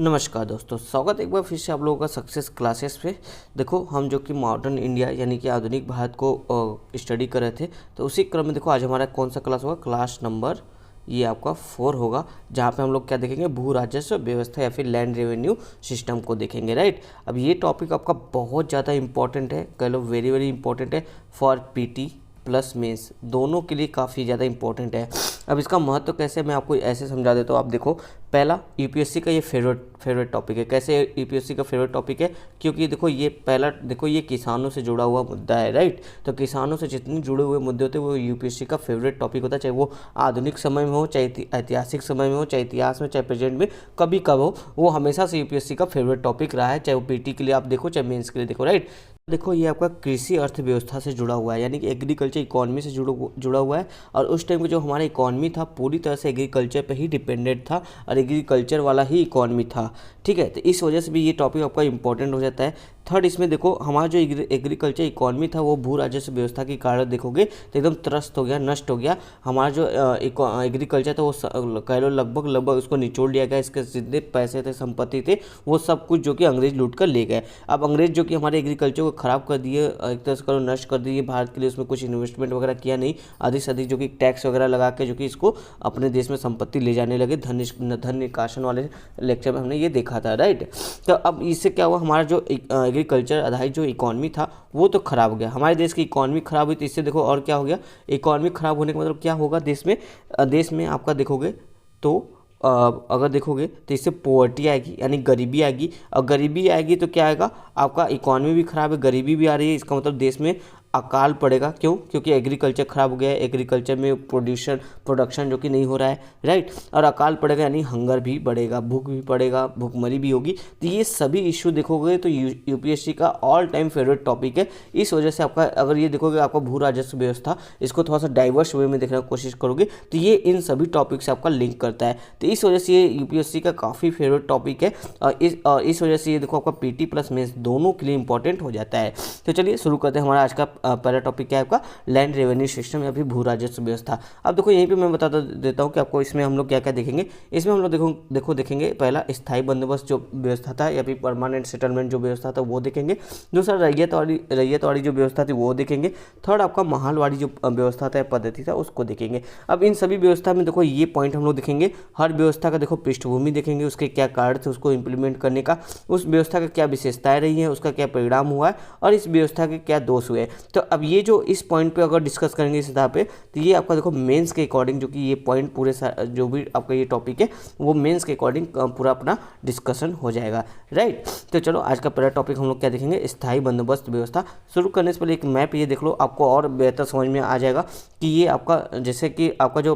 नमस्कार दोस्तों, स्वागत एक बार फिर से आप लोगों का सक्सेस क्लासेस पे। देखो हम जो कि मॉडर्न इंडिया यानी कि आधुनिक भारत को स्टडी कर रहे थे, तो उसी क्रम में देखो आज हमारा कौन सा क्लास होगा। क्लास नंबर ये आपका 4 होगा, जहाँ पे हम लोग क्या देखेंगे, भू राजस्व व्यवस्था या फिर लैंड रेवेन्यू सिस्टम को देखेंगे। राइट, अब ये टॉपिक आपका बहुत ज़्यादा इंपॉर्टेंट है, कह लो वेरी वेरी इंपॉर्टेंट है फॉर पीटी प्लस मेंस, दोनों के लिए काफ़ी ज़्यादा इंपॉर्टेंट है। अब इसका महत्व कैसे, मैं आपको ऐसे समझा देता हूँ। आप देखो, पहला यूपीएससी का ये फेवरेट टॉपिक है। कैसे यूपीएससी का फेवरेट टॉपिक है? क्योंकि देखो ये पहला, देखो ये किसानों से जुड़ा हुआ मुद्दा है। राइट, तो किसानों से जितने जुड़े हुए मुद्दे होते हैं वो यूपीएससी का फेवरेट टॉपिक होता है, चाहे वो आधुनिक समय में हो, चाहे ऐतिहासिक समय में हो, चाहे इतिहास में, चाहे प्रेजेंट में, कभी कब हो, वो हमेशा से यूपीएससी का फेवरेट टॉपिक रहा है, चाहे वो पीटी के लिए आप देखो, चाहे मेंस के लिए देखो। राइट, देखो ये आपका कृषि अर्थव्यवस्था से जुड़ा हुआ है, यानी कि एग्रीकल्चर इकोनॉमी से जुड़ा हुआ है। और उस टाइम पे जो हमारा इकोनॉमी था पूरी तरह से एग्रीकल्चर पे ही डिपेंडेंट था और एग्रीकल्चर वाला ही इकोनॉमी था। ठीक है, तो इस वजह से भी ये टॉपिक आपका इंपॉर्टेंट हो जाता है। थर्ड, इसमें देखो हमारा जो एग्रीकल्चर इकोनॉमी था वो भू राजस्व व्यवस्था के कारण देखोगे तो एकदम त्रस्त हो गया, नष्ट हो गया। हमारा जो एग्रीकल्चर था वो कह लो लगभग उसको निचोड़ लिया गया। इसके जितने पैसे थे, संपत्ति थे, वो सब कुछ जो कि अंग्रेज लूट कर ले गए। अब अंग्रेज जो कि हमारे एग्रीकल्चर को ख़राब कर दिए, एक तरह से करो नष्ट कर दिए। भारत के लिए उसमें कुछ इन्वेस्टमेंट वगैरह किया नहीं, अधिक से अधिक जो कि टैक्स वगैरह लगा के जो कि इसको अपने देश में संपत्ति ले जाने लगे। धन निकासन वाले लेक्चर में हमने ये देखा था। राइट, तो अब इससे क्या हुआ, हमारा जो एग्रीकल्चर आधारित जो इकोनॉमी था वो तो खराब हो गया। हमारे देश की इकोनॉमी खराब हुई तो इससे देखो और क्या हो गया, इकोनॉमी खराब होने का मतलब क्या होगा, देश में आपका देखोगे तो अगर देखोगे तो इससे पॉवर्टी आएगी, यानी गरीबी आएगी। और गरीबी आएगी तो क्या आएगा, आपका इकोनॉमी भी खराब है, गरीबी भी आ रही है, इसका मतलब देश में अकाल पड़ेगा। क्यों? क्योंकि एग्रीकल्चर खराब हो गया है, एग्रीकल्चर में प्रोडक्शन जो कि नहीं हो रहा है। राइट, और अकाल पड़ेगा यानी हंगर भी बढ़ेगा, भूख भी पड़ेगा, भूखमरी भी होगी। तो ये सभी इश्यू देखोगे तो यूपीएससी का ऑल टाइम फेवरेट टॉपिक है। इस वजह से आपका, अगर ये देखोगे आपका भू राजस्व व्यवस्था, इसको थोड़ा सा डाइवर्स वे में देखने की कोशिश करोगे तो ये इन सभी टॉपिक से आपका लिंक करता है। तो इस वजह से ये यूपीएससी का काफ़ी फेवरेट टॉपिक है और इस वजह से ये देखो आपका पीटी प्लस मेंस दोनों के लिए इंपॉर्टेंट हो जाता है। तो चलिए शुरू करते हैं। हमारा आज का पहला टॉपिक क्या है आपका, लैंड रेवेन्यू सिस्टम या फिर भू राजस्व व्यवस्था। अब देखो यहीं पे मैं बता देता हूँ कि आपको इसमें हम लोग क्या क्या देखेंगे। इसमें हम लोग देखेंगे पहला स्थायी बंदोबस्त जो व्यवस्था था या फिर परमानेंट सेटलमेंट जो व्यवस्था था वो देखेंगे। दूसरा रैयत वाली जो व्यवस्था थी वो देखेंगे। थर्ड आपका महलवाड़ी जो व्यवस्था था, पद्धति था, उसको देखेंगे। अब इन सभी व्यवस्था में देखो ये पॉइंट हम लोग देखेंगे। हर व्यवस्था का देखो पृष्ठभूमि देखेंगे, उसके क्या कारण थे उसको इम्प्लीमेंट करने का, उस व्यवस्था का क्या विशेषताएं रही हैं, उसका क्या परिणाम हुआ है और इस व्यवस्था के क्या दोष हुए। तो अब ये जो इस पॉइंट पे अगर डिस्कस करेंगे इस आधार पे, तो ये आपका देखो मेंस के अकॉर्डिंग जो कि ये पॉइंट पूरे जो भी आपका ये टॉपिक है वो मेंस के अकॉर्डिंग पूरा अपना डिस्कशन हो जाएगा। राइट, तो चलो आज का पहला टॉपिक हम लोग क्या देखेंगे, स्थायी बंदोबस्त व्यवस्था। शुरू करने से पहले एक मैप ये देख लो, आपको और बेहतर समझ में आ जाएगा कि ये आपका, जैसे कि आपका जो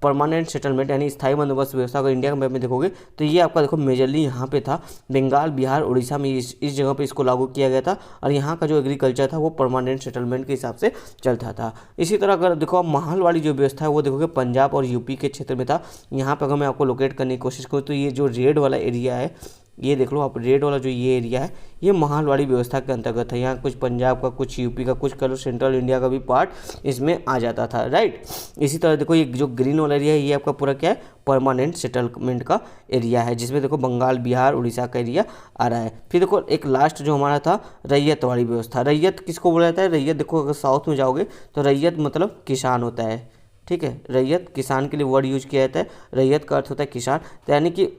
परमानेंट सेटलमेंट यानी स्थायी बंदोबस्त व्यवस्था अगर इंडिया के मैप में देखोगे तो ये आपका देखो मेजरली यहाँ पे था, बंगाल, बिहार, उड़ीसा में इस जगह पे इसको लागू किया गया था। और यहाँ का जो एग्रीकल्चर था वो परमानेंट सेटलमेंट के हिसाब से चलता था। इसी तरह अगर देखो आप महलवाड़ी जो व्यवस्था है वो देखोगे पंजाब और यूपी के क्षेत्र में था। यहाँ पर अगर मैं आपको लोकेट करने की कोशिश करूँ तो ये जो रेड वाला एरिया है, ये देख लो आप, रेड वाला जो ये एरिया है ये महलवाड़ी व्यवस्था के अंतर्गत है। यहाँ कुछ पंजाब का, कुछ यूपी का, कुछ करो सेंट्रल इंडिया का भी पार्ट इसमें आ जाता था। राइट, इसी तरह देखो ये जो ग्रीन वाला एरिया है ये आपका पूरा क्या है, परमानेंट सेटलमेंट का एरिया है, जिसमें देखो बंगाल, बिहार, उड़ीसा का एरिया आ रहा है। फिर देखो एक लास्ट जो हमारा था रैयत वाली व्यवस्था। रैयत किसको बोला जाता है? रैयत देखो अगर साउथ में जाओगे तो रैयत मतलब किसान होता है। ठीक है, रैयत किसान के लिए वर्ड यूज किया जाता है। रैयत का अर्थ होता है किसान, तो यानी कि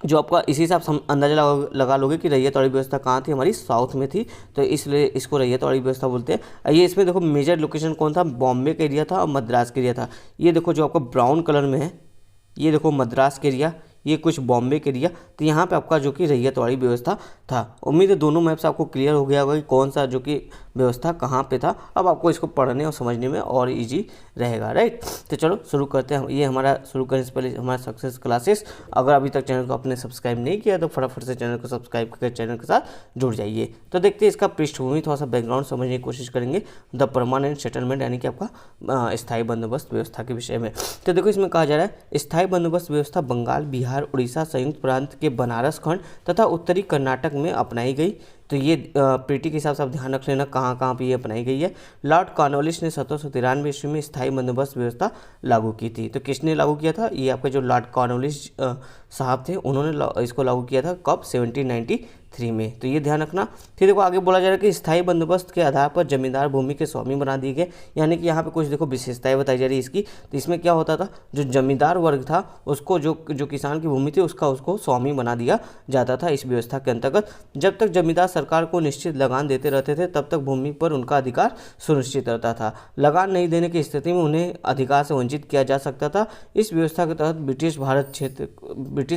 जो आपका इसी हिसाब से अंदाजा लगा लोगे कि रैयत वाली व्यवस्था कहाँ थी, हमारी साउथ में थी, तो इसलिए इसको रैयत वाली व्यवस्था बोलते हैं। ये इसमें देखो मेजर लोकेशन कौन था, बॉम्बे का एरिया था और मद्रास का एरिया था। ये देखो जो आपका ब्राउन कलर में है ये देखो मद्रास का एरिया, ये कुछ बॉम्बे के एरिया। तो यहाँ पे आपका जो कि रैयत वाली व्यवस्था था। उम्मीद है दोनों मैप से आपको क्लियर हो गया होगा कि कौन सा जो कि व्यवस्था कहाँ पे था। अब आपको इसको पढ़ने और समझने में और इजी रहेगा। राइट, तो चलो शुरू करते हैं। ये हमारा शुरू करने से पहले हमारा सक्सेस क्लासेस, अगर अभी तक चैनल को आपने सब्सक्राइब नहीं किया तो फटाफट से चैनल को सब्सक्राइब करके चैनल के साथ जुड़ जाइए। तो देखते हैं इसका पृष्ठभूमि, थोड़ा सा बैकग्राउंड समझने की कोशिश करेंगे द परमानेंट सेटलमेंट यानी कि आपका स्थायी बंदोबस्त व्यवस्था के विषय में। तो देखो इसमें कहा जा रहा है स्थायी बंदोबस्त व्यवस्था बंगाल, बिहार, उड़ीसा, संयुक्त प्रांत के बनारस खंड तथा उत्तरी कर्नाटक में अपनाई गई। तो ये प्रीति के हिसाब से आप ध्यान रख लेना कहाँ कहाँ पे ये अपनाई गई है। लॉर्ड कॉर्नवालिस ने 1793 ईस्वी में स्थायी बंदोबस्त व्यवस्था लागू की थी। तो किसने लागू किया था? ये आपके जो लॉर्ड कॉर्नवालिस साहब थे उन्होंने इसको लागू किया था। कब? 1793 में। तो ये ध्यान रखना। फिर देखो आगे बोला जा रहा है कि स्थायी बंदोबस्त के आधार पर जमींदार भूमि के स्वामी बना दिए गए। यानी कि यहाँ पे कुछ देखो विशेषताएं बताई जा रही है इसकी। तो इसमें क्या होता था, जो जमींदार वर्ग था उसको जो किसान की भूमि थी उसको स्वामी बना दिया जाता था इस व्यवस्था के अंतर्गत। जब तक जमींदार सरकार को निश्चित लगान देते रहते थे तब तक भूमि पर उनका अधिकार सुनिश्चित रहता था। लगान नहीं देने की स्थिति में उन्हें अधिकार से वंचित किया जा सकता था। इस व्यवस्था के तहत ब्रिटिश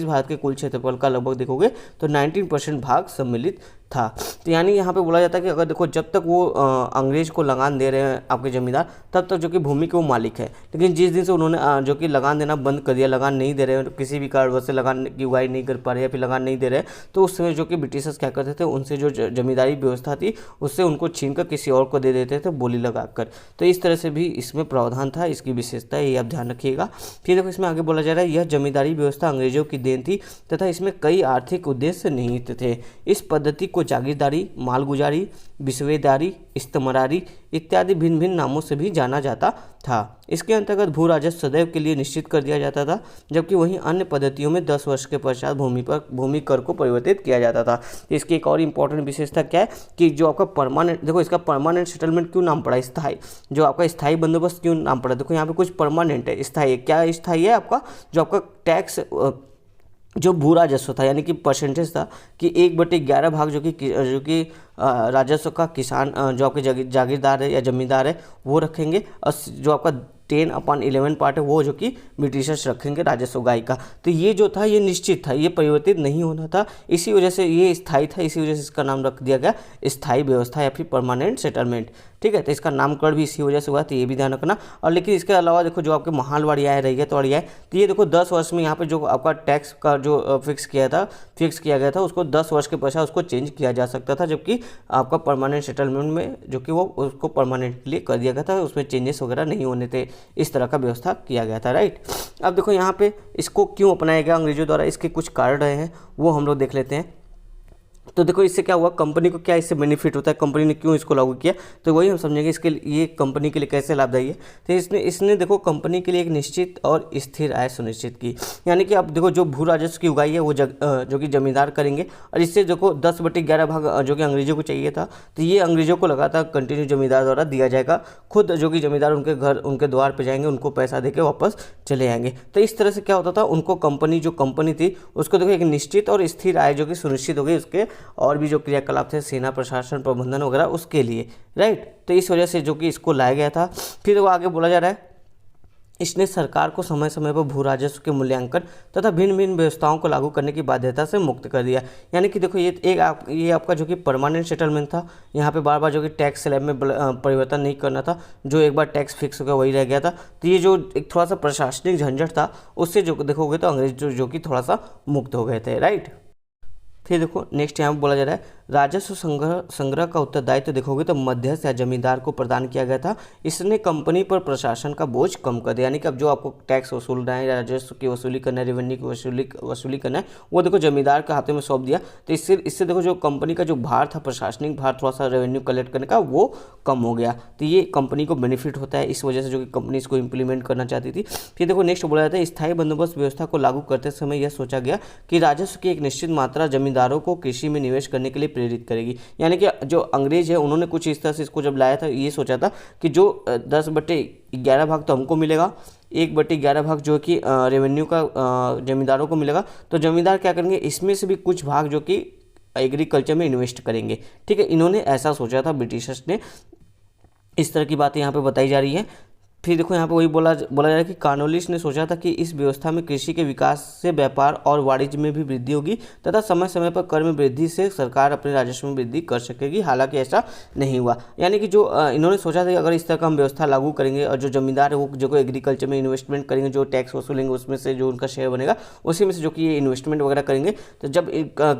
भारत के कुल क्षेत्रफल का लगभग देखोगे तो 19% भाग सम्मिलित था। तो यानी यहाँ पे बोला जाता है कि अगर देखो जब तक वो अंग्रेज को लगान दे रहे हैं आपके जमींदार, तब तक जो कि भूमि के वो मालिक है। लेकिन जिस दिन से उन्होंने जो कि लगान देना बंद कर दिया, लगान नहीं दे रहे हैं, किसी भी कारणवश से लगान की उगाही नहीं कर पा रहे या फिर लगान नहीं दे रहे, तो उस समय जो कि ब्रिटिशर्स क्या करते थे, उनसे जो जमींदारी व्यवस्था थी उससे उनको छीन कर किसी और को दे देते थे बोली लगाकर। तो इस तरह से भी इसमें प्रावधान था। इसकी विशेषता ये आप ध्यान रखिएगा। फिर देखो इसमें आगे बोला जा रहा है, यह जमींदारी व्यवस्था अंग्रेजों की देन थी तथा इसमें कई आर्थिक उद्देश्य निहित थे। इस पद्धति को जागीरदारी, मालगुजारी, बिस्वेदारी, इस्तमरारी इत्यादि भिन्न भिन्न नामों से भी जाना जाता था। इसके अंतर्गत भू राजस्व सदैव के लिए निश्चित कर दिया जाता था, जबकि वहीं अन्य पद्धतियों में 10 वर्ष के पश्चात भूमि कर को परिवर्तित किया जाता था। इसकी एक और इम्पॉर्टेंट विशेषता क्या है कि जो आपका परमानेंट, देखो इसका परमानेंट सेटलमेंट क्यों नाम पड़ा, स्थायी, जो आपका स्थायी बंदोबस्त क्यों नाम पड़ा, देखो यहाँ पे कुछ परमानेंट है, स्थायी क्या स्थायी है आपका, जो आपका टैक्स जो भू राजस्व था यानी कि परसेंटेज था कि 1/11 भाग जो कि राजस्व का किसान जो आपके जागीरदार है या जमींदार है वो रखेंगे, और जो आपका 10/11 पार्ट है वो जो कि ब्रिटिशर्स रखेंगे राजस्व गाय का। तो ये जो था ये निश्चित था, ये परिवर्तित नहीं होना था, इसी वजह से ये स्थायी था, इसी वजह से इसका नाम रख दिया गया स्थायी व्यवस्था या फिर परमानेंट सेटलमेंट। ठीक है, तो इसका नामकरण भी इसी वजह से हुआ, तो ये भी ध्यान रखना। और लेकिन इसके अलावा देखो जो आपके महालवाड़ी आय रही है तो अड़िया है, तो ये देखो 10 वर्ष में यहाँ पे जो आपका टैक्स का जो फिक्स किया गया था उसको 10 वर्ष के पश्चात उसको चेंज किया जा सकता था, जबकि आपका परमानेंट सेटलमेंट में जो कि वो उसको परमानेंट के लिए कर दिया गया था, उसमें चेंजेस वगैरह नहीं होने थे, इस तरह का व्यवस्था किया गया था। राइट, अब देखो यहाँ पे इसको क्यों अपनाया गया अंग्रेजों द्वारा, इसके कुछ कारण रहे हैं वो हम लोग देख लेते हैं। तो देखो इससे क्या हुआ, कंपनी को क्या इससे बेनिफिट होता है, कंपनी ने क्यों इसको लागू किया, तो वही हम समझेंगे इसके ये कंपनी के लिए कैसे लाभदायी है। तो इसने देखो कंपनी के लिए एक निश्चित और स्थिर आय सुनिश्चित की। यानी कि अब देखो जो भू राजस्व की उगाही है वो जो कि जमींदार करेंगे, और इससे देखो 10/11 भाग जो कि अंग्रेजों को चाहिए था, तो ये अंग्रेजों को लगातार कंटिन्यू जमींदार द्वारा दिया जाएगा। खुद जो कि जमींदार उनके घर उनके द्वार पर जाएंगे, उनको पैसा दे के वापस चले आएंगे। तो इस तरह से क्या होता था, उनको कंपनी थी उसको देखो एक निश्चित और स्थिर आय जो कि सुनिश्चित हो गई, उसके और भी जो क्रियाकलाप थे सेना प्रशासन प्रबंधन वगैरह उसके लिए। राइट, तो इस वजह से जो कि इसको लाया गया था। फिर वो आगे बोला जा रहा है, इसने सरकार को समय समय पर भू राजस्व के मूल्यांकन तथा भिन्न भिन्न व्यवस्थाओं को लागू करने की बाध्यता से मुक्त कर दिया। यानी कि देखो ये आपका जो कि परमानेंट सेटलमेंट था, यहाँ पे बार बार जो कि टैक्स स्लैब में परिवर्तन नहीं करना था, जो एक बार टैक्स फिक्स हो गया वही रह गया था। तो ये जो एक थोड़ा सा प्रशासनिक झंझट था उससे जो देखोगे तो अंग्रेज जो कि थोड़ा सा मुक्त हो गए थे। राइट, फिर देखो नेक्स्ट यहाँ पर बोला जा रहा है, राजस्व संग्रह का उत्तरदायित्व देखोगे तो मध्यस्थ या जमींदार को प्रदान किया गया था। इसने कंपनी पर प्रशासन का बोझ कम कर दिया। यानी कि अब जो आपको टैक्स वसूलना है, राजस्व की वसूली करना है, रेवेन्यू की वसूली करना है, वो देखो जमींदार के हाथों में सौंप दिया। तो इससे देखो जो कंपनी का जो भार था, प्रशासनिक भार, थोड़ा सा रेवेन्यू कलेक्ट करने का, वो कम हो गया। तो ये कंपनी को बेनिफिट होता है, इस वजह से जो कि कंपनी इसको इंप्लीमेंट करना चाहती थी। फिर देखो नेक्स्ट बोला जाता है, स्थायी बंदोबस्त व्यवस्था को लागू करते समय यह सोचा गया कि राजस्व की एक निश्चित मात्रा जमींदारों को कृषि में निवेश करने के लिए प्रेरित करेगी। यानी कि जो अंग्रेज है उन्होंने कुछ इस तरह से इसको जब लाया था, ये सोचा था कि जो 10/11 भाग तो हमको मिलेगा, 1/11 भाग जो कि रेवेन्यू का जमींदारों को मिलेगा। तो जमींदार क्या करेंगे, इसमें से भी कुछ भाग जो कि एग्रीकल्चर में इन्वेस्ट करेंगे। ठीक है, इन्होंने ऐसा सोचा था ब्रिटिशर्स ने, इस तरह की बातें यहाँ पे बताई जा रही है। फिर देखो यहाँ पे वही बोला जा रहा है कि कॉर्नवालिस ने सोचा था कि इस व्यवस्था में कृषि के विकास से व्यापार और वाणिज्य में भी वृद्धि होगी तथा समय समय पर कर में वृद्धि से सरकार अपने राजस्व में वृद्धि कर सकेगी। हालांकि ऐसा नहीं हुआ। यानी कि जो इन्होंने सोचा था कि अगर इस तरह का हम व्यवस्था लागू करेंगे और जो जमींदार है वो जो एग्रीकल्चर में इन्वेस्टमेंट करेंगे, जो टैक्स वसूलेंगे उसमें से जो उनका शेयर बनेगा उसी में से जो कि ये इन्वेस्टमेंट वगैरह करेंगे, तो जब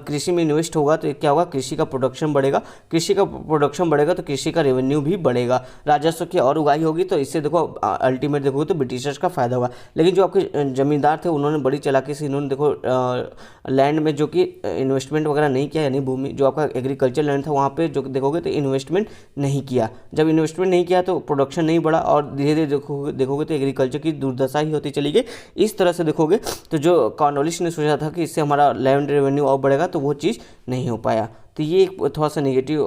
कृषि में इन्वेस्ट होगा तो क्या होगा, कृषि का प्रोडक्शन बढ़ेगा, कृषि का प्रोडक्शन बढ़ेगा तो कृषि का रेवेन्यू भी बढ़ेगा, राजस्व की और उगाही होगी। तो इससे देखो अल्टीमेट देखोगे तो ब्रिटिशर्स का फायदा होगा। लेकिन जो आपके जमींदार थे उन्होंने बड़ी चालाकी से इन्होंने देखो लैंड में जो कि इन्वेस्टमेंट वगैरह नहीं किया, यानी भूमि जो आपका एग्रीकल्चर लैंड था वहाँ पे जो देखोगे तो इन्वेस्टमेंट नहीं किया। जब इन्वेस्टमेंट नहीं किया तो प्रोडक्शन नहीं बढ़ा और धीरे धीरे देखोगे तो एग्रीकल्चर की दुर्दशा ही होती चली गई। इस तरह से देखोगे तो जो कॉर्नवालिस ने सोचा था कि इससे हमारा लैंड रेवेन्यू और बढ़ेगा, तो वो चीज़ नहीं हो पाया। तो ये एक थोड़ा सा नेगेटिव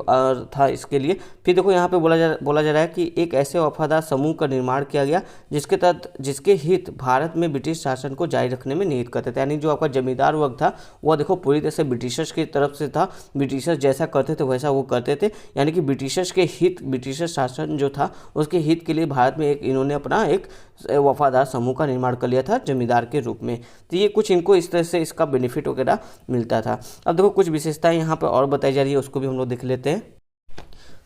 था इसके लिए। फिर देखो यहाँ पे बोला जा रहा है कि एक ऐसे वफादार समूह का निर्माण किया गया जिसके तहत जिसके हित भारत में ब्रिटिश शासन को जारी रखने में निहित करते थे। यानी जो आपका जमींदार वर्ग था वह देखो पूरी तरह से ब्रिटिशर्स की तरफ से था, ब्रिटिशर्स जैसा करते थे वैसा वो करते थे। यानी कि ब्रिटिशर्स के हित, ब्रिटिशर्स शासन जो था उसके हित के लिए भारत में एक इन्होंने अपना एक वफादार समूह का निर्माण कर लिया था जमींदार के रूप में। तो ये कुछ इनको इस तरह से इसका बेनिफिट वगैरह मिलता था। अब देखो कुछ विशेषताएं यहाँ पे और बताई जा रही है, उसको भी हम लोग देख लेते हैं।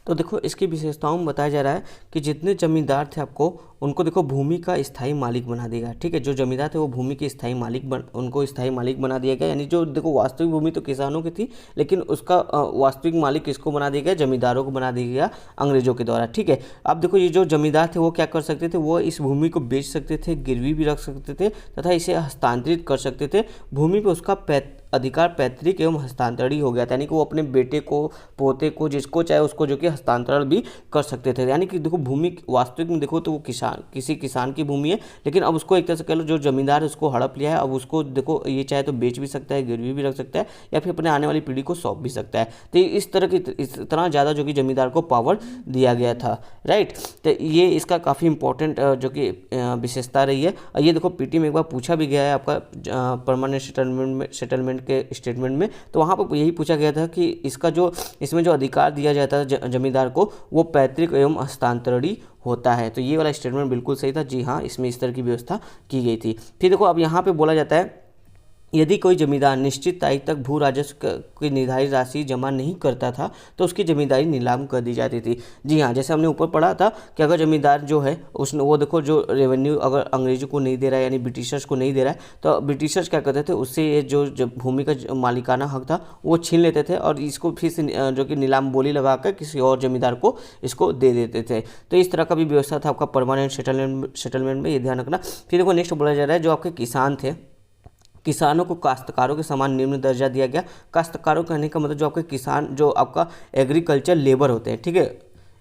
तो देखो इसकी विशेषताओं में बताया जा रहा है कि जितने जमींदार थे आपको उनको देखो भूमि का स्थायी मालिक बना दिया गया। ठीक है, जो जमींदार थे वो भूमि के स्थायी मालिक उनको स्थायी मालिक बना दिया गया। यानी जो देखो वास्तविक भूमि तो किसानों की थी, लेकिन उसका वास्तविक मालिक किसको बना दिया गया, जमींदारों को बना दिया गया अंग्रेजों के द्वारा। ठीक है, अब देखो ये जो जमींदार थे वो क्या कर सकते थे, वो इस भूमि को बेच सकते थे, गिरवी भी रख सकते थे तथा इसे हस्तांतरित कर सकते थे। भूमि पर उसका अधिकार पैतृक एवं हस्तांतरण हो गया था। यानी कि वो अपने बेटे को, पोते को, जिसको चाहे उसको जो कि हस्तांतरण भी कर सकते थे। यानी कि देखो भूमि वास्तविक में देखो तो वो किसी किसान की भूमि है, लेकिन अब उसको एक तरह से कह लो जो जमींदार है उसको हड़प लिया है। अब उसको देखो ये चाहे तो बेच भी सकता है, गिरवी भी रख सकता है या फिर अपने आने वाली पीढ़ी को सौंप भी सकता है। तो इस तरह की इतना ज़्यादा जो कि जमींदार को पावर दिया गया था। राइट, तो ये इसका काफ़ी इंपॉर्टेंट जो कि विशेषता रही है। ये देखो पीटी में एक बार पूछा भी गया है आपका परमानेंट सेटलमेंट के स्टेटमेंट में, तो वहाँ पर यही पूछा गया था कि इसका जो इसमें जो अधिकार दिया जाता है जमींदार को वो पैतृक एवं हस्तांतरणीय होता है। तो ये वाला स्टेटमेंट बिल्कुल सही था। जी हाँ, इसमें इस तरह की व्यवस्था की गई थी। फिर देखो अब यहाँ पे बोला जाता है यदि कोई जमींदार निश्चित तारीख तक भू राजस्व की निर्धारित राशि जमा नहीं करता था तो उसकी जमींदारी नीलाम कर दी जाती थी। जी हाँ, जैसे हमने ऊपर पढ़ा था कि अगर जमींदार जो है उसने वो देखो जो रेवेन्यू अगर अंग्रेजों को नहीं दे रहा है यानी ब्रिटिशर्स को नहीं दे रहा है, तो ब्रिटिशर्स क्या करते थे, उससे ये जो भूमि का मालिकाना हक था वो छीन लेते थे और इसको फिर से जो कि नीलाम बोली लगाकर किसी और जमींदार को इसको दे देते थे। तो इस तरह का भी व्यवस्था था आपका परमानेंट सेटलमेंट में, ये ध्यान रखना। फिर देखो नेक्स्ट बोला जा रहा है जो आपके किसान थे, किसानों को काश्तकारों के समान निम्न दर्जा दिया गया। काश्तकारों कहने का मतलब जो आपके किसान जो आपका एग्रीकल्चर लेबर होते हैं। ठीक है,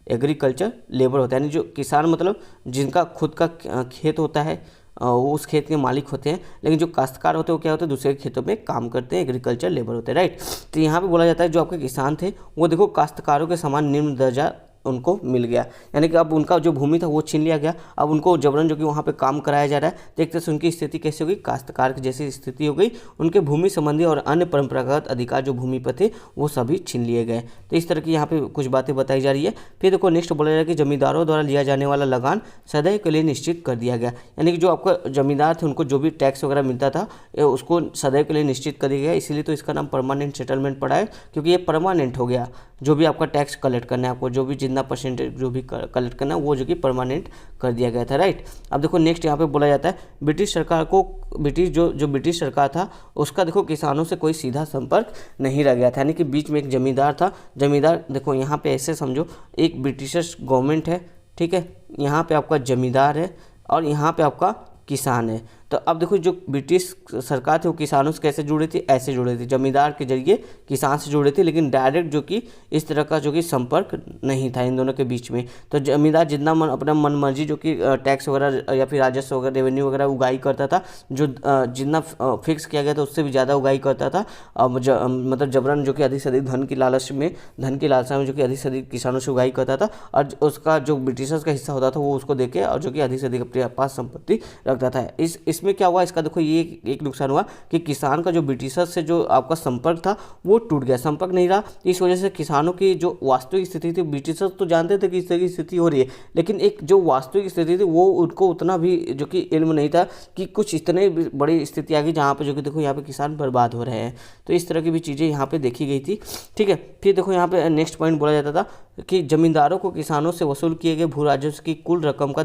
एग्रीकल्चर लेबर होता है यानी जो किसान मतलब जिनका खुद का खेत होता है वो उस खेत के मालिक होते हैं। लेकिन जो काश्तकार होते हैं वो क्या होते हैं, दूसरे खेतों में काम करते हैं, एग्रीकल्चर लेबर होते हैं। राइट, तो यहाँ पे बोला जाता है जो आपके किसान थे वो देखो काश्तकारों के समान निम्न दर्जा उनको मिल गया। यानी कि अब उनका जो भूमि था वो छीन लिया गया, अब उनको जबरन जो कि वहाँ पे काम कराया जा रहा है। तो एक तरह से उनकी स्थिति कैसे हो गई, काश्तकार की जैसी स्थिति हो गई। उनके भूमि संबंधी और अन्य परंपरागत अधिकार जो भूमि पर थे वो सभी छीन लिए गए। तो इस तरह की यहाँ पे कुछ बातें बताई जा रही है। फिर देखो नेक्स्ट बोला जा रहा है कि जमींदारों द्वारा लिया जाने वाला लगान सदैव के लिए निश्चित कर दिया गया। यानी कि जो आपका जमींदार थे उनको जो भी टैक्स वगैरह मिलता था उसको सदैव के लिए निश्चित कर दिया गया। इसीलिए तो इसका नाम परमानेंट सेटलमेंट पड़ा है, क्योंकि ये परमानेंट हो गया। जो भी आपका टैक्स कलेक्ट करना है, आपको जो भी जितना परसेंटेज जो भी कलेक्ट करना है वो जो कि परमानेंट कर दिया गया था। राइट, अब देखो नेक्स्ट यहाँ पे बोला जाता है ब्रिटिश सरकार को जो ब्रिटिश सरकार था उसका देखो किसानों से कोई सीधा संपर्क नहीं रह गया था। यानी कि बीच में एक जमींदार था। जमींदार देखो यहाँ पे ऐसे समझो एक ब्रिटिश गवर्नमेंट है, ठीक है, यहाँ पे आपका जमींदार है और यहाँ पे आपका किसान है। तो अब देखो जो ब्रिटिश सरकार थी वो किसानों से कैसे जुड़ी थी, ऐसे जुड़ी थी, जमींदार के जरिए किसान से जुड़े थे, लेकिन डायरेक्ट जो कि इस तरह का जो कि संपर्क नहीं था इन दोनों के बीच में। तो जमींदार जितना अपना मन मर्जी जो कि टैक्स वगैरह या फिर राजस्व वगैरह रेवेन्यू वगैरह उगाही करता था, जो जितना फिक्स किया गया था उससे भी ज़्यादा उगाही करता था। मतलब जबरन जो कि अधिक से अधिक धन की लालसा में जो कि अधिक से अधिक किसानों से उगाही करता था और उसका जो ब्रिटिशर्स का हिस्सा होता था वो उसको देके और जो कि अधिक से अधिक अपने पास संपत्ति रखता था। इसमें क्या हुआ, इसका देखो ये एक नुकसान हुआ कि किसान का जो ब्रिटिशर्स से जो आपका संपर्क था वो टूट गया, संपर्क नहीं रहा। इस वजह से किसानों की जो वास्तविक स्थिति थी, ब्रिटिशर्स तो जानते थे कि इस तरह की स्थिति हो रही है, लेकिन एक जो वास्तविक स्थिति थी वो उनको उतना भी जो कि इल्म नहीं था कि कुछ इतने बड़ी स्थिति आ गई जहाँ पे जो कि देखो यहाँ पे किसान बर्बाद हो रहे हैं। तो इस तरह की भी चीज़ें यहाँ पे देखी गई थी। ठीक है, फिर देखो यहाँ पे नेक्स्ट पॉइंट बोला जाता था कि जमींदारों को किसानों से वसूल किए गए भू राजस्व की कुल रकम का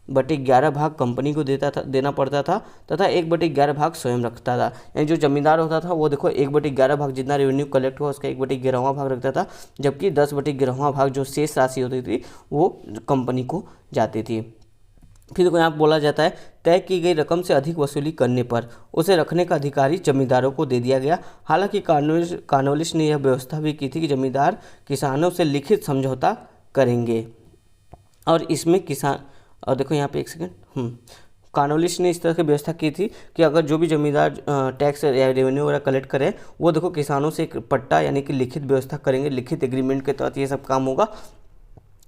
10/11 भाग कंपनी को देना पड़ता था तथा 1/11 भाग स्वयं रखता था। यानी जो जमींदार होता था वो देखो 1/11 भाग जितना रेवेन्यू कलेक्ट हुआ उसका 1/11वां भाग रखता था, जबकि 10/11वां भाग जो शेष राशि होती थी वो कंपनी को जाती थी। फिर देखो यहाँ पे बोला जाता है तय की गई रकम से अधिक वसूली करने पर उसे रखने का अधिकारी जमींदारों को दे दिया गया। हालांकि कॉर्नवालिस ने यह व्यवस्था भी की थी कि जमींदार किसानों से लिखित समझौता करेंगे और इसमें किसान, और देखो यहाँ पे एक सेकेंड, कॉर्नवालिस ने इस तरह की व्यवस्था की थी कि अगर जो भी जमींदार टैक्स या रेवेन्यू वगैरह कलेक्ट करे वो देखो किसानों से एक पट्टा यानी कि लिखित व्यवस्था करेंगे, लिखित एग्रीमेंट के तहत ये सब काम होगा।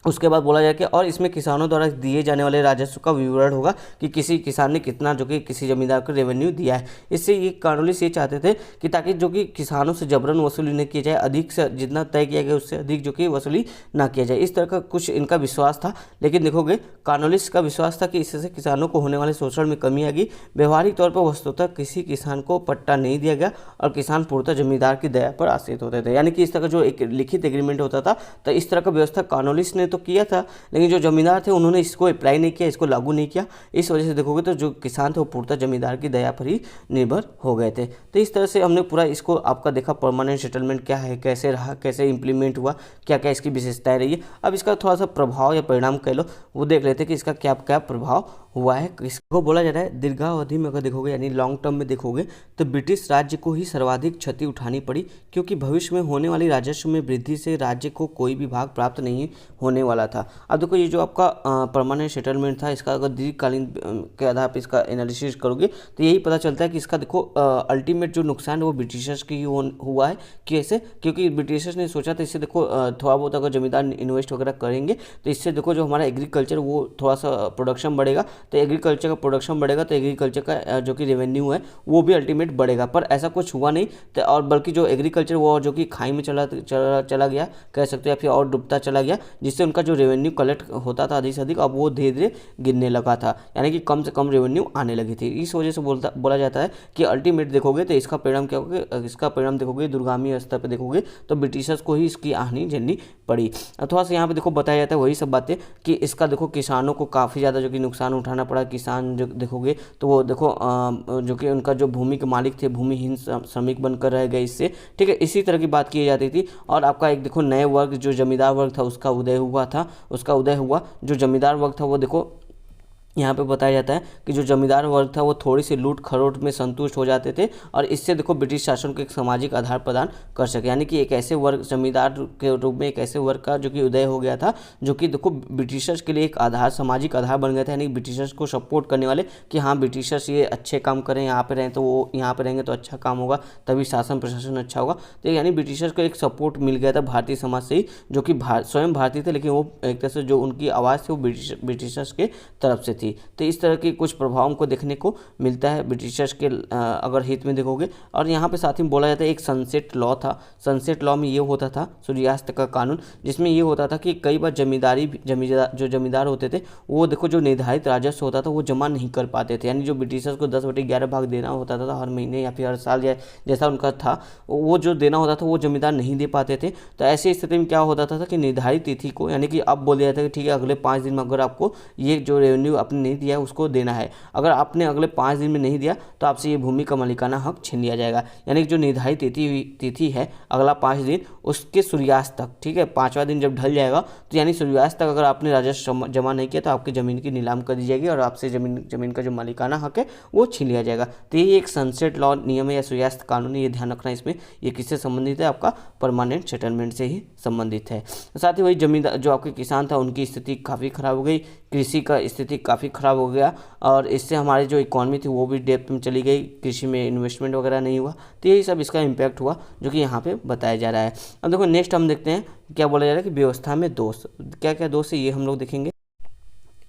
उसके बाद बोला जाए कि और इसमें किसानों द्वारा दिए जाने वाले राजस्व का विवरण होगा कि किसी किसान ने कितना जो कि किसी जमींदार को रेवेन्यू दिया है। इससे ये कॉर्नवालिस ये चाहते थे कि ताकि जो कि किसानों से जबरन वसूली न की जाए, अधिक से जितना तय किया गया उससे अधिक जो कि वसूली ना किया जाए, इस तरह का कुछ इनका विश्वास था। लेकिन देखोगे कॉर्नवालिस का विश्वास था कि इससे किसानों को होने वाले शोषण में कमी आएगी। व्यवहारिक तौर पर वस्तुतः किसी किसान को पट्टा नहीं दिया गया और किसान पूर्णतः जमींदार की दया पर आश्रित होते थे, यानी कि इस तरह का जो एक लिखित एग्रीमेंट होता था। तो इस तरह का व्यवस्था कॉर्नवालिस ने तो किया था, लेकिन जो जमींदार थे उन्होंने इसको अप्लाई नहीं किया, इसको लागू नहीं किया। इस वजह से देखोगे तो जो किसान थे वो पूर्णतः जमींदार की दया पर ही निर्भर हो गए थे। तो इस तरह से हमने पूरा इसको आपका देखा, परमानेंट सेटलमेंट क्या है, कैसे रहा, कैसे इंप्लीमेंट हुआ, क्या क्या इसकी विशेषताएं रही है। अब इसका थोड़ा सा प्रभाव या परिणाम कह लो वो देख लेते हैं कि इसका क्या क्या प्रभाव हुआ है। इसको बोला जा रहा है दीर्घावधि में अगर देखोगे यानी लॉन्ग टर्म में देखोगे तो ब्रिटिश राज्य को ही सर्वाधिक क्षति उठानी पड़ी, क्योंकि भविष्य में होने वाली राजस्व में वृद्धि से राज्य को कोई भी भाग प्राप्त नहीं होने वाला था। अब देखो ये जो आपका परमानेंट सेटलमेंट था, इसका अगर दीर्घकालीन के आधार पर इसका एनालिसिस करोगे तो यही पता चलता है कि इसका देखो अल्टीमेट जो नुकसान है वो ब्रिटिशर्स की हुआ है। कैसे? क्योंकि ब्रिटिशर्स ने सोचा था इससे देखो थोड़ा बहुत अगर जमींदार इन्वेस्ट वगैरह करेंगे तो इससे देखो जो हमारा एग्रीकल्चर वो थोड़ा सा प्रोडक्शन बढ़ेगा, तो एग्रीकल्चर का प्रोडक्शन बढ़ेगा तो एग्रीकल्चर का जो कि रेवेन्यू है वो भी अल्टीमेट बढ़ेगा। पर ऐसा कुछ हुआ नहीं, तो और बल्कि जो एग्रीकल्चर वो जो कि खाई में चला गया कह सकते हैं, या फिर और डूबता चला गया, जिससे उनका जो रेवेन्यू कलेक्ट होता था अधिक से अधिक अब वो धीरे धीरे गिरने लगा था, यानी कि कम से कम रेवेन्यू आने लगी थी। इस वजह से बोला जाता है कि अल्टीमेट देखोगे तो इसका परिणाम क्या होगा, इसका परिणाम देखोगे दूरगामी स्तर पर देखोगे तो ब्रिटिशर्स को ही इसकी हानि झेलनी पड़ी। थोड़ा सा यहाँ पे देखो बताया जाता है वही सब बातें कि इसका देखो किसानों को काफ़ी ज़्यादा जो कि नुकसान उठाना पड़ा। किसान जो देखोगे तो वो देखो जो कि उनका जो भूमि के मालिक थे भूमिहीन श्रमिक बनकर रह गए इससे, ठीक है, इसी तरह की बात की जाती थी। और आपका एक देखो नए वर्ग जो जमींदार वर्ग था उसका उदय हुआ। जो जमींदार वर्ग था वो देखो यहाँ पे बताया जाता है कि जो जमींदार वर्ग था वो थोड़ी सी लूट खरोट में संतुष्ट हो जाते थे और इससे देखो ब्रिटिश शासन को एक सामाजिक आधार प्रदान कर सके, यानी कि एक ऐसे वर्ग जमींदार के रूप में एक ऐसे वर्ग का जो कि उदय हो गया था जो कि देखो ब्रिटिशर्स के लिए एक आधार, सामाजिक आधार बन गया था, यानी ब्रिटिशर्स को सपोर्ट करने वाले कि हाँ ब्रिटिशर्स ये अच्छे काम करें, यहाँ पे रहें तो वो यहाँ पे रहेंगे तो अच्छा काम होगा, तभी शासन प्रशासन अच्छा होगा। तो यानी ब्रिटिशर्स को एक सपोर्ट मिल गया था भारतीय समाज से ही, जो कि स्वयं भारतीय थे लेकिन वो एक तरह से जो उनकी आवाज़ थी वो ब्रिटिशर्स के तरफ से थी। तो इस तरह के कुछ प्रभावों को देखने को मिलता है ब्रिटिशर्स के अगर हित में देखोगे। और यहाँ पे साथ ही बोला जाता है एक सनसेट लॉ था। सनसेट लॉ में ये होता था सूर्यास्त का कानून, जिसमें ये होता था कि कई बार जो जमींदार होते थे वो देखो जो निर्धारित राजस्व होता था वो जमा नहीं कर पाते थे, यानी जो ब्रिटिशर्स को 10/11 भाग देना होता था हर महीने या फिर हर साल जैसा उनका था वो जो देना होता था वो जमींदार नहीं दे पाते थे। तो ऐसी स्थिति में क्या होता था कि निर्धारित तिथि को, यानी कि अब बोल दिया था कि ठीक है अगले 5 दिन में अगर आपको ये जो रेवेन्यू आपने नहीं दिया है उसको देना है, अगर आपने अगले 5 दिन में नहीं दिया तो आपसे ये भूमि का मालिकाना हक छीन लिया जाएगा। यानी कि जो निर्धारित तिथि है अगला 5 दिन उसके सूर्यास्त तक, ठीक है, 5वां दिन जब ढल जाएगा तो यानी सूर्यास्त तक अगर आपने राजस्व जमा नहीं किया तो आपकी ज़मीन की नीलाम कर दी जाएगी और आपसे ज़मीन का जो मालिकाना हक है वो छीन लिया जाएगा। तो ये एक सनसेट लॉ नियम है या सूर्यास्त कानून है, ये ध्यान रखना। इसमें ये किससे संबंधित है, आपका परमानेंट सेटलमेंट से ही संबंधित है। साथ ही वही जमींदार जो आपके किसान था उनकी स्थिति काफ़ी खराब हो गई, कृषि का स्थिति काफ़ी खराब हो गया और इससे हमारी जो इकॉनमी थी वो भी डेप्थ में चली गई, कृषि में इन्वेस्टमेंट वगैरह नहीं हुआ। तो यही सब इसका इम्पैक्ट हुआ जो कि यहाँ पे बताया जा रहा है। अब देखो नेक्स्ट हम देखते हैं क्या बोला जा रहा है कि व्यवस्था में दोष, क्या क्या दोष है ये हम लोग देखेंगे।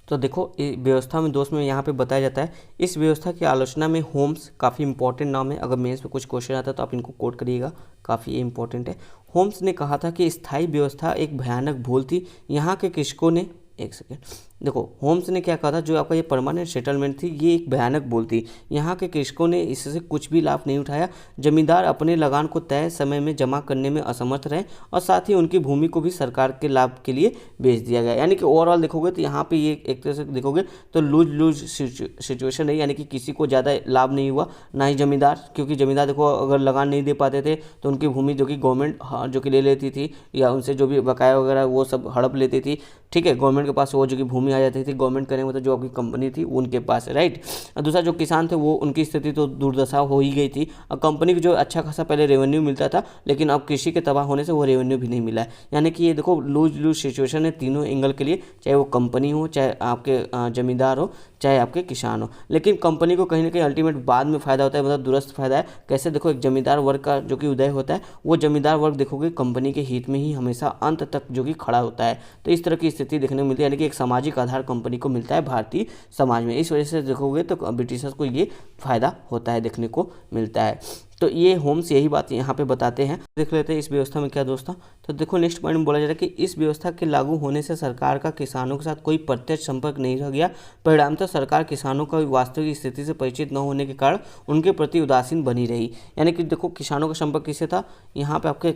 तो देखो व्यवस्था में दोष में यहाँ पे बताया जाता है इस व्यवस्था की आलोचना में होम्स, काफ़ी इंपॉर्टेंट नाम है, अगर मेंस पे कुछ क्वेश्चन आता है तो आप इनको कोट करिएगा, काफ़ी इंपॉर्टेंट है। होम्स ने कहा था कि स्थायी व्यवस्था एक भयानक भूल थी, यहाँ के कृषकों ने, एक सेकेंड, देखो होम्स ने क्या कहा था, जो आपका ये परमानेंट सेटलमेंट थी ये एक भयानक भूल थी, यहाँ के कृषकों ने इससे कुछ भी लाभ नहीं उठाया, जमींदार अपने लगान को तय समय में जमा करने में असमर्थ रहे और साथ ही उनकी भूमि को भी सरकार के लाभ के लिए बेच दिया गया। यानी कि ओवरऑल देखोगे तो यहाँ पे ये एक तरह से देखोगे तो लूज सिचुएशन है, यानी कि किसी को ज़्यादा लाभ नहीं हुआ, ना ही जमींदार, क्योंकि जमींदार देखो अगर लगान नहीं दे पाते थे तो उनकी भूमि जो कि गवर्नमेंट जो कि ले लेती थी या उनसे जो भी बकाया वगैरह वो सब हड़प लेती थी, ठीक है, गवर्नमेंट के पास वो जो कि भूमि भूमि आ जाती थी गवर्नमेंट करने मतलब जो आपकी कंपनी थी उनके पास, राइट। और दूसरा जो किसान थे वो उनकी स्थिति तो दुर्दशा हो ही गई थी, और कंपनी को जो अच्छा खासा पहले रेवेन्यू मिलता था, लेकिन अब कृषि के तबाह होने से वो रेवेन्यू भी नहीं मिला है। यानी कि ये देखो लूज लूज सिचुएशन है तीनों एंगल के लिए, चाहे वो कंपनी हो, चाहे आपके जमींदार हो, चाहे आपके किसान हो। लेकिन कंपनी को कहीं ना कहीं अल्टीमेट बाद में फायदा होता है, मतलब दुरुस्त फायदा है। कैसे? देखो एक जमींदार वर्ग का जो कि उदय होता है, वो जमींदार वर्ग देखोगे कंपनी के हित में ही हमेशा अंत तक जो कि खड़ा होता है। तो इस तरह की स्थिति देखने को मिलती है, यानी कि एक सामाजिक आधार कंपनी को मिलता है भारतीय समाज में। इस वजह से देखोगे तो ब्रिटिशर्स को ये फायदा होता है, देखने को मिलता है। तो ये होम्स यही बात यहाँ पे बताते हैं। देख लेते हैं इस व्यवस्था में क्या दोस्तों। तो देखो नेक्स्ट पॉइंट में बोला जा रहा है कि इस व्यवस्था के लागू होने से सरकार का किसानों के साथ कोई प्रत्यक्ष संपर्क नहीं रह गया। परिणामतः सरकार किसानों का वास्तविक स्थिति से परिचित न होने के कारण उनके प्रति उदासीन बनी रही। यानी कि देखो किसानों का संपर्क किससे था? यहाँ पे आपके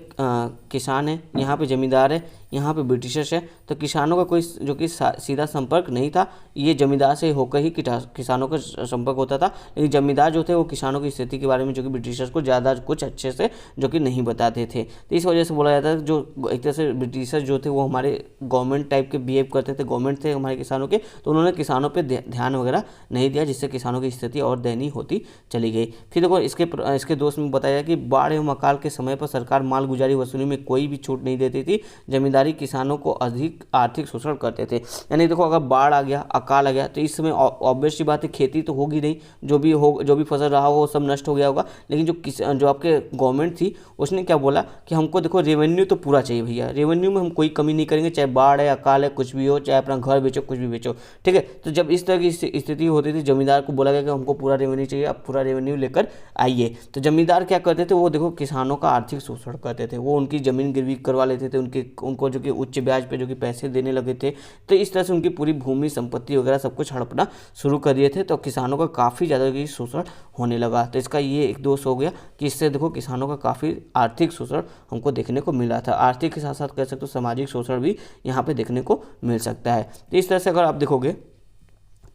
किसान है, यहाँ पे जमींदार है, यहाँ पे ब्रिटिशर्स है। तो किसानों का कोई जो कि सीधा संपर्क नहीं था, ये जमींदार से होकर ही किसानों का संपर्क होता था। लेकिन जमींदार जो थे वो किसानों की स्थिति के बारे में जो कि ब्रिटिशर्स को ज़्यादा कुछ अच्छे से जो कि नहीं बताते थे। तो इस वजह से बोला जाता है जो एक तरह से ब्रिटिशर्स जो थे वो हमारे गवर्नमेंट टाइप के बिहेव करते थे, गवर्नमेंट थे हमारे किसानों के, तो उन्होंने किसानों पे ध्यान वगैरह नहीं दिया, जिससे किसानों की स्थिति और दयनीय होती चली गई। फिर देखो इसके दोस्त में बताया कि बाढ़ एवं अकाल के समय पर सरकार माल गुजारी वसूली में कोई भी छूट नहीं देती थी। जमींदारी किसानों को अधिक आर्थिक शोषण करते थे। यानी देखो अगर बाढ़ आ गया, अकाल आ गया, तो इस समय ऑब्वियस सी बात है खेती तो होगी नहीं, जो भी फसल रहा वो सब नष्ट हो गया होगा। लेकिन जो आपके गवर्नमेंट थी उसने क्या बोला कि हमको देखो रेवेन्यू तो पूरा चाहिए भैया, रेवेन्यू में हम कोई कमी नहीं करेंगे, चाहे बाढ़ है, अकाल है, कुछ भी हो, चाहे अपना घर बेचो, कुछ भी बेचो, ठीक है। तो जब इस तरह की स्थिति होती थी, जमींदार को बोला गया कि हमको पूरा रेवेन्यू चाहिए, आप पूरा रेवेन्यू लेकर आइए। तो जमींदार क्या करते थे? वो देखो किसानों का आर्थिक शोषण करते थे, वो उनकी जमीन गिरवी करवा लेते थे, उनको जो कि उच्च ब्याज पे जो कि पैसे देने लगे थे। तो इस तरह से उनकी पूरी भूमि संपत्ति वगैरह सब कुछ हड़पना शुरू कर दिए थे। तो किसानों का काफ़ी ज़्यादा शोषण होने लगा। तो इसका ये एक दोष हो गया कि इससे देखो किसानों का काफ़ी आर्थिक शोषण हमको देखने को मिला था। आर्थिक के साथ साथ कह सकते हो सामाजिक शोषण भी यहाँ पे देखने को मिल सकता है। तो इस तरह से अगर आप देखोगे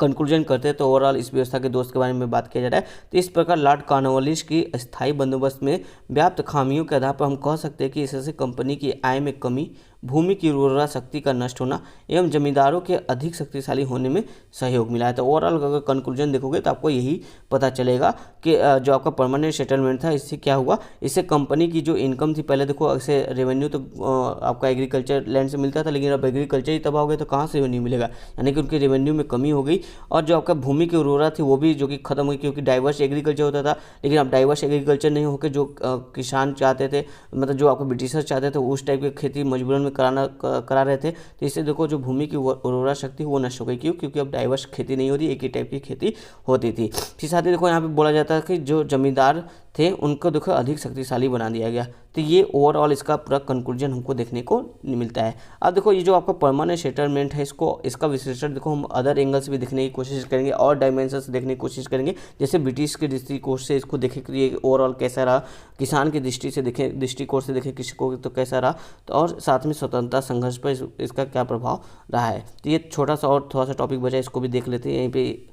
कंक्लूजन करते हैं तो ओवरऑल इस व्यवस्था के दोष के बारे में बात किया जा रहा है। तो इस प्रकार लॉर्ड कॉर्नवालिस की स्थायी बंदोबस्त में व्याप्त खामियों के आधार पर हम कह सकते हैं कि इससे कंपनी की आय में कमी, भूमि की उर्वरा शक्ति का नष्ट होना एवं जमींदारों के अधिक शक्तिशाली होने में सहयोग मिला है। तो ओवरऑल अगर कंक्लूजन देखोगे तो आपको यही पता चलेगा कि जो आपका परमानेंट सेटलमेंट था इससे क्या हुआ, इससे कंपनी की जो इनकम थी, पहले देखो ऐसे रेवेन्यू तो आपका एग्रीकल्चर लैंड से मिलता था, लेकिन अब एग्रीकल्चर ही तबाह हो गया तो कहाँ से रेवेन्यू मिलेगा, यानी कि उनके रेवेन्यू में कमी हो गई। और जो आपका भूमि की उर्वरा थी वो भी जो कि खत्म हुई, क्योंकि डाइवर्स एग्रीकल्चर होता था, लेकिन अब डाइवर्स एग्रीकल्चर नहीं होकर जो किसान चाहते थे, मतलब जो आपको ब्रिटिशर्स चाहते थे उस टाइप की खेती मजबूरन में करा रहे थे। तो इससे देखो जो भूमि की उर्वरा शक्ति वो नष्ट हो गई। क्यों? क्योंकि अब डाइवर्स खेती नहीं होती, एक ही टाइप की खेती होती थी। फिर साथ ही देखो यहाँ पे बोला जाता है कि जो जमींदार थे उनको देखो अधिक शक्तिशाली बना दिया गया। तो ये ओवरऑल इसका पूरा कंक्लूजन हमको देखने को मिलता है। अब देखो ये जो आपका परमानेंट सेटलमेंट है इसका विश्लेषण देखो हम अदर एंगल से भी देखने की कोशिश करेंगे और डायमेंशन से देखने की कोशिश करेंगे। जैसे ब्रिटिश के दृष्टिकोण से इसको देखें कि ये ओवरऑल कैसा रहा, किसान की दृष्टिकोण से देखें किसको तो कैसा रहा, तो और साथ में स्वतंत्रता संघर्ष पर इसका क्या प्रभाव रहा है। तो ये छोटा सा और थोड़ा सा टॉपिक बचा, इसको भी देख लेते हैं। यहीं पे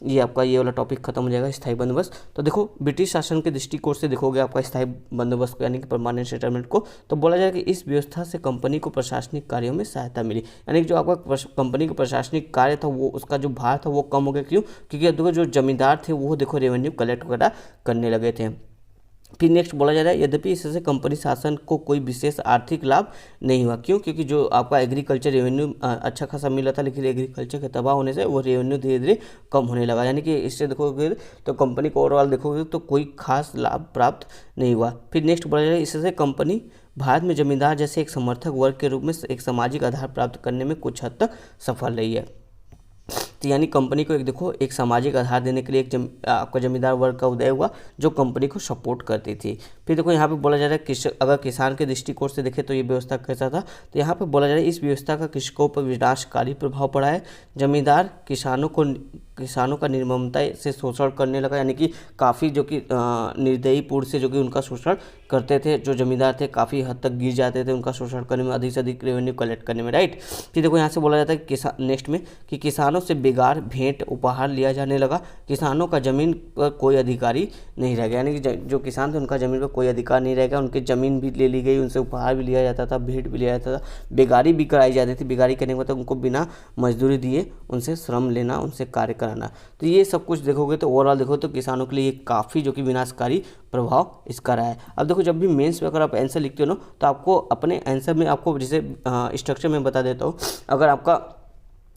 ये आपका ये वाला टॉपिक खत्म हो जाएगा, स्थायी बंदोबस्त। तो देखो ब्रिटिश शासन के दृष्टिकोण से देखोगे आपका स्थायी बंदोबस्त यानी कि परमानेंट सेटलमेंट को, तो बोला जाए कि इस व्यवस्था से कंपनी को प्रशासनिक कार्यों में सहायता मिली। यानी कि जो आपका कंपनी का प्रशासनिक कार्य था वो उसका जो भार था वो कम हो गया। क्यों? क्योंकि अब देखो जो जमींदार थे वो देखो रेवेन्यू कलेक्ट वगैरह करने लगे थे। फिर नेक्स्ट बोला जा रहा है यद्यपि इससे कंपनी शासन को कोई विशेष आर्थिक लाभ नहीं हुआ। क्यों? क्योंकि जो आपका एग्रीकल्चर रेवेन्यू अच्छा खासा मिला था, लेकिन एग्रीकल्चर के तबाह होने से वो रेवेन्यू धीरे धीरे कम होने लगा। यानी कि इससे देखोगे तो कंपनी को ओवरऑल देखोगे तो कोई खास लाभ प्राप्त नहीं हुआ। फिर नेक्स्ट बोला जा रहा है इससे कंपनी भारत में जमींदार जैसे एक समर्थक वर्ग के रूप में एक सामाजिक आधार प्राप्त करने में कुछ हद तक सफल रही है। तो यानी कंपनी को एक सामाजिक आधार देने के लिए आपका जमींदार वर्ग का उदय हुआ जो कंपनी को सपोर्ट करती थी। फिर देखो यहाँ पे बोला जा रहा है कि अगर किसान के दृष्टिकोण से देखें तो ये व्यवस्था कैसा था, तो यहाँ पे बोला जा रहा है इस व्यवस्था का कृषकों पर विनाशकारी प्रभाव पड़ा है। जमींदार किसानों को किसानों का निर्ममता से शोषण करने लगा, यानी कि काफ़ी जो कि निर्दयीपूर्ण से जो कि उनका शोषण करते थे। जो जमींदार थे काफ़ी हद तक गिर जाते थे उनका शोषण करने में, अधिक से अधिक रेवेन्यू कलेक्ट करने में, राइट। फिर देखो यहाँ से बोला जाता है कि किसान नेक्स्ट में कि किसानों से बेगार भेंट उपहार लिया जाने लगा, किसानों का जमीन पर कोई अधिकारी नहीं रह गया, यानी कि जो किसान थे उनका जमीन पर कोई अधिकार नहीं रह गया, उनकी ज़मीन भी ले ली गई, उनसे उपहार भी लिया जाता था, भेंट भी लिया जाता था, बेगारी भी कराई जाती थी। बेगारी करने के बाद उनको बिना मजदूरी दिए उनसे श्रम लेना, उनसे कार्य कराना। तो ये सब कुछ देखोगे तो ओवरऑल देखो तो किसानों के लिए काफ़ी जो कि विनाशकारी प्रभाव इसका रहा है। अब देखो जब भी मेंस में अगर आप आंसर लिखते हो ना तो आपको अपने आंसर में आपको जैसे स्ट्रक्चर में बता देता हूँ, अगर आपका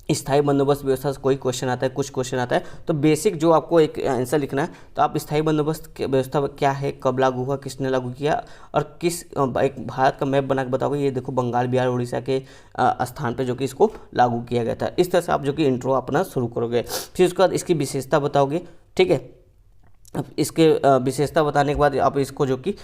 स्थायी बंदोबस्त व्यवस्था से कोई क्वेश्चन आता है, कुछ क्वेश्चन आता है, तो बेसिक जो आपको एक आंसर लिखना है, तो आप स्थायी बंदोबस्त व्यवस्था क्या है, कब लागू हुआ, किसने लागू किया, और किस एक भारत का मैप बना के बताओगे, ये देखो बंगाल, बिहार, उड़ीसा के स्थान पे जो कि इसको लागू किया गया था। इस तरह से आप जो कि इंट्रो अपना शुरू करोगे। फिर उसके बाद इसकी विशेषता बताओगे, ठीक है। अब इसके विशेषता बताने के बाद आप इसको जो कि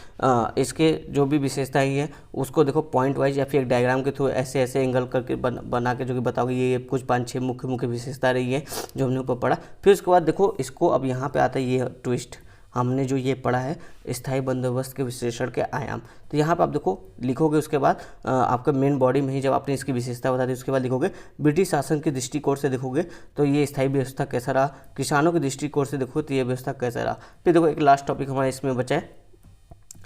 इसके जो भी विशेषताएं हैं उसको देखो पॉइंट वाइज या फिर एक डायग्राम के थ्रू ऐसे ऐसे एंगल करके बना के जो कि बताओगे। ये कुछ 5-6 मुख्य मुख्य विशेषता रही है जो हमने ऊपर पढ़ा। फिर उसके बाद देखो इसको अब यहाँ पे आता है ये ट्विस्ट, हमने जो ये पढ़ा है स्थायी बंदोबस्त के विश्लेषण के आयाम। तो यहाँ पे आप देखो लिखोगे, उसके बाद आपका मेन बॉडी में ही जब आपने इसकी विशेषता बता दी उसके बाद लिखोगे ब्रिटिश शासन के दृष्टिकोण से देखोगे तो ये स्थायी व्यवस्था कैसा रहा, किसानों के दृष्टिकोण से देखो तो ये व्यवस्था कैसा रहा। फिर देखो एक लास्ट टॉपिक हमारा इसमें बचा है,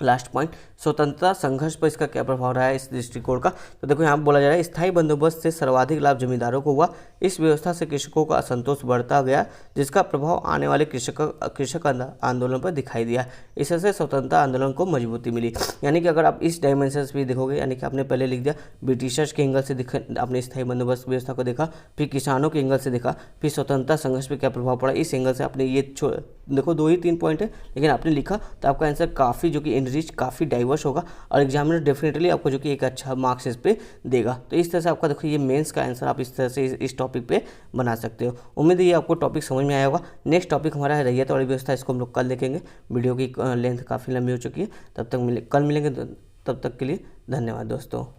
लास्ट पॉइंट, स्वतंत्रता संघर्ष पर इसका क्या प्रभाव रहा है इस दृष्टिकोण का। तो देखो यहाँ बोला जा रहा है स्थायी बंदोबस्त से सर्वाधिक लाभ जमींदारों को हुआ, इस व्यवस्था से कृषकों का असंतोष बढ़ता गया जिसका प्रभाव आने वाले कृषक आंदोलन पर दिखाई दिया। इससे स्वतंत्रता आंदोलन को मजबूती मिली। यानी कि अगर आप इस डायमेंशन भी देखोगे, यानी कि आपने पहले लिख दिया ब्रिटिशर्स के एंगल से आपने स्थायी बंदोबस्त व्यवस्था को देखा, फिर किसानों के एंगल से देखा, फिर स्वतंत्रता संघर्ष पर क्या प्रभाव पड़ा इस एंगल से आपने ये देखो 2 ही 3 पॉइंट है लेकिन आपने लिखा, तो आपका आंसर काफ़ी जो कि इनरिच काफ़ी डाइवर्स होगा और एग्जामिनर डेफिनेटली आपको जो कि एक अच्छा मार्क्स इस पे देगा। तो इस तरह से आपका देखो ये मेंस का आंसर आप इस तरह से इस टॉपिक पे बना सकते हो। उम्मीद है ये आपको टॉपिक समझ में आया होगा। नेक्स्ट टॉपिक हमारा है रैयत वाली व्यवस्था, इसको हम लोग कल देखेंगे। वीडियो की लेंथ काफ़ी लंबी हो चुकी है, तब तक कल मिलेंगे, तब तक के लिए धन्यवाद दोस्तों।